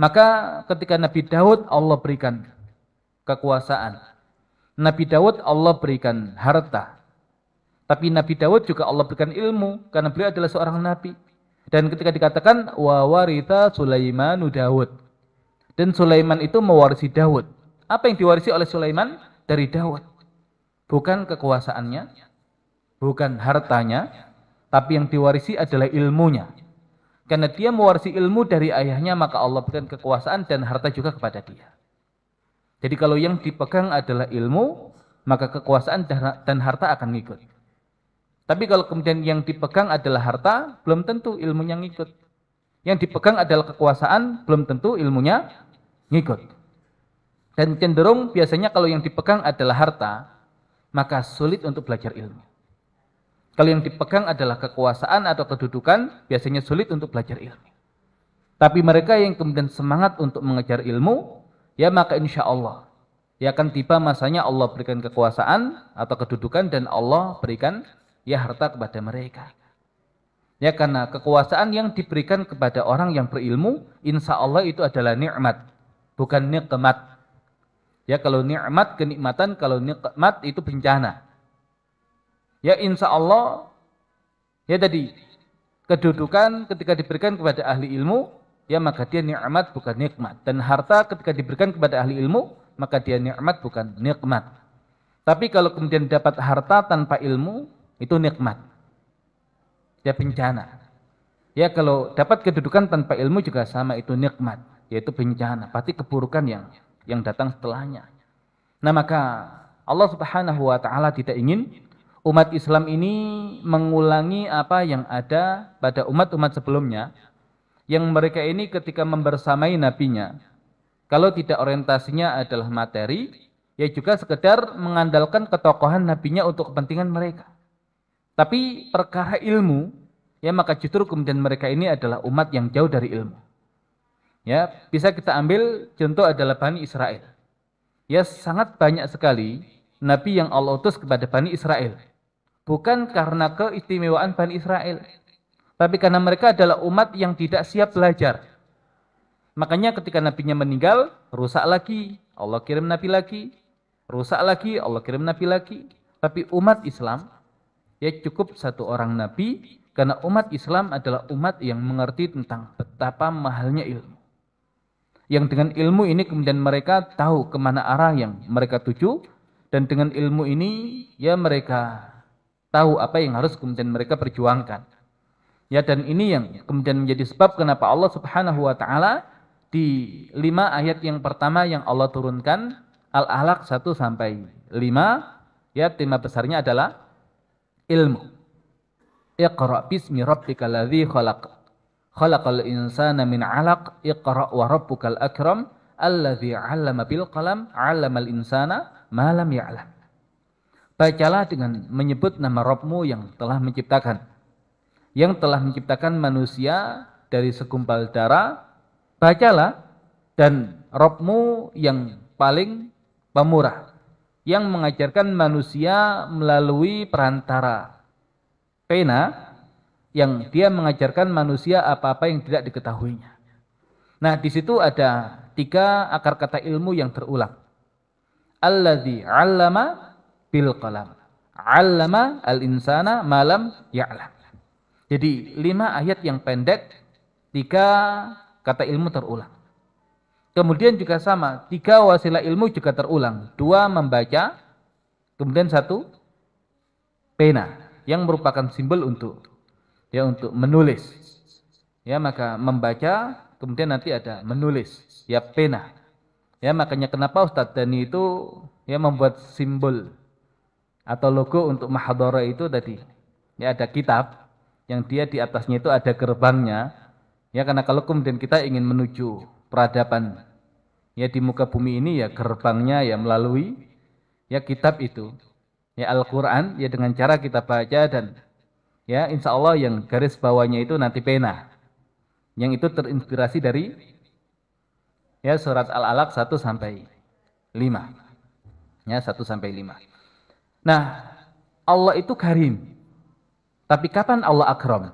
Maka ketika Nabi Daud Allah berikan kekuasaan, Nabi Daud Allah berikan harta, tapi Nabi Daud juga Allah berikan ilmu karena beliau adalah seorang nabi. Dan ketika dikatakan wa waritha Sulaimanu Daud, dan Sulaiman itu mewarisi Daud. Apa yang diwarisi oleh Sulaiman dari Daud? Bukan kekuasaannya, bukan hartanya, tapi yang diwarisi adalah ilmunya. Karena dia mewarisi ilmu dari ayahnya, maka Allah berikan kekuasaan dan harta juga kepada dia. Jadi kalau yang dipegang adalah ilmu, maka kekuasaan dan harta akan ngikut. Tapi kalau kemudian yang dipegang adalah harta, belum tentu ilmunya ngikut. Yang dipegang adalah kekuasaan, belum tentu ilmunya ngikut. Dan cenderung biasanya kalau yang dipegang adalah harta, maka sulit untuk belajar ilmu. Kalau yang dipegang adalah kekuasaan atau kedudukan, biasanya sulit untuk belajar ilmu. Tapi mereka yang kemudian semangat untuk mengejar ilmu, ya maka insya Allah, ya akan tiba masanya Allah berikan kekuasaan atau kedudukan dan Allah berikan ya harta kepada mereka. Ya karena kekuasaan yang diberikan kepada orang yang berilmu, insya Allah itu adalah nikmat, bukan nikmat. Ya kalau nikmat kenikmatan, kalau nikmat itu bencana. Ya insya Allah, ya tadi, kedudukan ketika diberikan kepada ahli ilmu, ya maka dia nikmat bukan nikmat. Dan harta ketika diberikan kepada ahli ilmu, maka dia nikmat bukan nikmat. Tapi kalau kemudian dapat harta tanpa ilmu, itu nikmat. Ya bencana. Ya kalau dapat kedudukan tanpa ilmu juga sama, itu nikmat. Yaitu bencana, pasti keburukan yang datang setelahnya. Nah maka Allah Subhanahu wa ta'ala tidak ingin umat Islam ini mengulangi apa yang ada pada umat-umat sebelumnya, yang mereka ini ketika membersamai nabinya, kalau tidak orientasinya adalah materi, ya juga sekedar mengandalkan ketokohan nabinya untuk kepentingan mereka. Tapi perkara ilmu, ya maka justru kemudian mereka ini adalah umat yang jauh dari ilmu. Ya, bisa kita ambil contoh adalah Bani Israel. Ya sangat banyak sekali nabi yang Allah utus kepada Bani Israel. Bukan karena keistimewaan Bani Israel, tapi karena mereka adalah umat yang tidak siap belajar. Makanya ketika nabinya meninggal, rusak lagi, Allah kirim nabi lagi, rusak lagi, Allah kirim nabi lagi. Tapi umat Islam, ya cukup satu orang nabi, karena umat Islam adalah umat yang mengerti tentang betapa mahalnya ilmu. Yang dengan ilmu ini kemudian mereka tahu kemana arah yang mereka tuju, dan dengan ilmu ini ya mereka tahu apa yang harus kemudian mereka perjuangkan. Ya dan ini yang kemudian menjadi sebab kenapa Allah Subhanahu wa taala di 5 ayat yang pertama yang Allah turunkan, Al-Alaq 1 sampai 5, ya tema besarnya adalah ilmu. Iqra bismi rabbikal ladzi khalaq. Khalaqal insana min 'alaq. Iqra wa rabbukal akram alladzi 'allama bil qalam 'allamal insana ma lam ya'lam. Bacalah dengan menyebut nama Rabbmu yang telah menciptakan. Yang telah menciptakan manusia dari segumpal darah. Bacalah, dan Rabbmu yang paling pemurah. Yang mengajarkan manusia melalui perantara pena. Yang dia mengajarkan manusia apa-apa yang tidak diketahuinya. Nah di situ ada 3 akar kata ilmu yang terulang. Alladzi 'allama bil qalam. 'Allama al-insana ma lam ya'lam. Jadi 5 ayat yang pendek, 3 kata ilmu terulang. Kemudian juga sama, 3 wasilah ilmu juga terulang. 2 membaca, kemudian 1 pena, yang merupakan simbol untuk menulis. Ya maka membaca, kemudian nanti ada menulis, ya pena. Ya makanya kenapa Ustadz Dani itu ya membuat simbol atau logo untuk mahadharah itu tadi. Ya ada kitab yang dia di atasnya itu ada gerbangnya. Ya karena kalau kemudian kita ingin menuju peradaban ya di muka bumi ini, ya gerbangnya ya melalui ya kitab itu. Ya Al-Qur'an, ya dengan cara kita baca, dan ya insya Allah yang garis bawahnya itu nanti pena. Yang itu terinspirasi dari ya surat Al-Alaq 1 sampai 5. Ya 1 sampai 5. Nah, Allah itu karim. Tapi kapan Allah akram?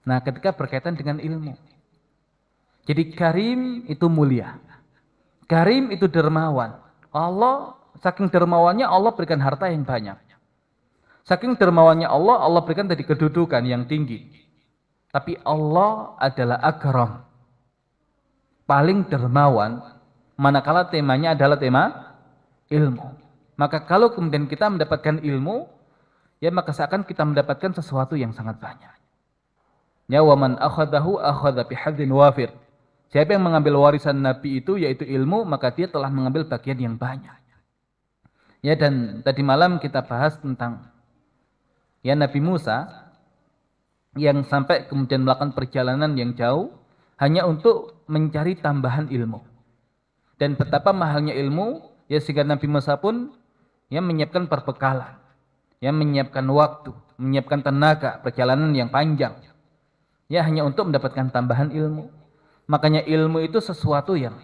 Nah, ketika berkaitan dengan ilmu. Jadi karim itu mulia. Karim itu dermawan. Allah, saking dermawannya Allah berikan harta yang banyak. Saking dermawannya Allah, Allah berikan tadi kedudukan yang tinggi. Tapi Allah adalah akram. Paling dermawan, manakala temanya adalah tema ilmu. Maka kalau kemudian kita mendapatkan ilmu, ya maka seakan kita mendapatkan sesuatu yang sangat banyak. Ya wa man akhadahu akhadha bihadzin wafir. Siapa yang mengambil warisan Nabi itu yaitu ilmu, maka dia telah mengambil bagian yang banyak. Ya, dan tadi malam kita bahas tentang ya Nabi Musa yang sampai kemudian melakukan perjalanan yang jauh hanya untuk mencari tambahan ilmu. Dan betapa mahalnya ilmu, ya sehingga Nabi Musa pun ya menyiapkan perbekalan, ya menyiapkan waktu, menyiapkan tenaga, perjalanan yang panjang. Ya hanya untuk mendapatkan tambahan ilmu. Makanya ilmu itu sesuatu yang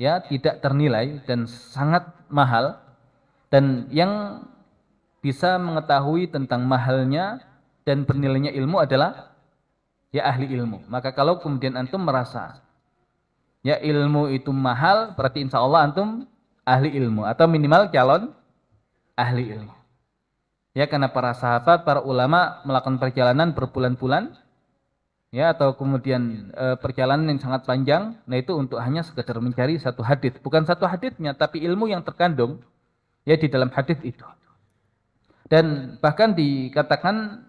ya tidak ternilai dan sangat mahal, dan yang bisa mengetahui tentang mahalnya dan bernilainya ilmu adalah ya ahli ilmu. Maka kalau kemudian antum merasa ya ilmu itu mahal, berarti insya Allah antum ahli ilmu atau minimal calon ahli ilmu. Ya karena para sahabat, para ulama melakukan perjalanan berbulan-bulan, ya atau kemudian perjalanan yang sangat panjang, nah itu untuk hanya sekedar mencari satu hadits, bukan satu haditsnya tapi ilmu yang terkandung ya di dalam hadits itu. Dan bahkan dikatakan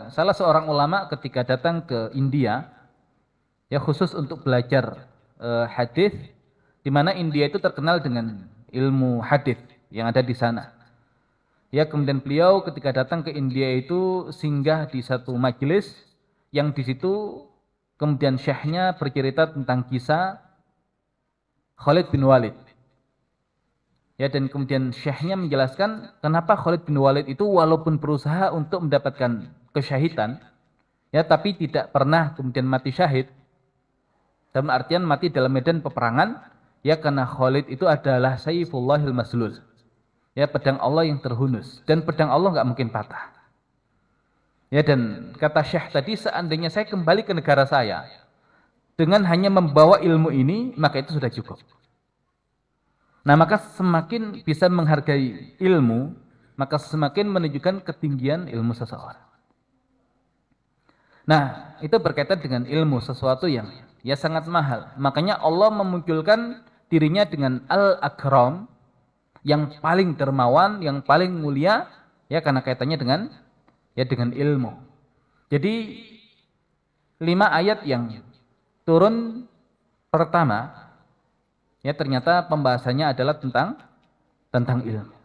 salah seorang ulama ketika datang ke India ya khusus untuk belajar hadits, di mana India itu terkenal dengan ilmu hadits yang ada di sana. Ya kemudian beliau ketika datang ke India itu singgah di satu majelis yang di situ kemudian syekhnya bercerita tentang kisah Khalid bin Walid. Ya dan kemudian syekhnya menjelaskan kenapa Khalid bin Walid itu walaupun berusaha untuk mendapatkan kesyahidan, ya tapi tidak pernah kemudian mati syahid. Dalam artian mati dalam medan peperangan, ya karena Khalid itu adalah Sayfullahil Maslul. Ya pedang Allah yang terhunus, dan pedang Allah nggak mungkin patah. Ya dan kata Syekh tadi, seandainya saya kembali ke negara saya dengan hanya membawa ilmu ini, maka itu sudah cukup. Nah maka semakin bisa menghargai ilmu, maka semakin menunjukkan ketinggian ilmu seseorang. Nah itu berkaitan dengan ilmu, sesuatu yang ya sangat mahal. Makanya Allah memunculkan dirinya dengan Al-Akram, yang paling dermawan, yang paling mulia, ya karena kaitannya dengan ya dengan ilmu. Jadi 5 ayat yang turun pertama ya ternyata pembahasannya adalah tentang ilmu.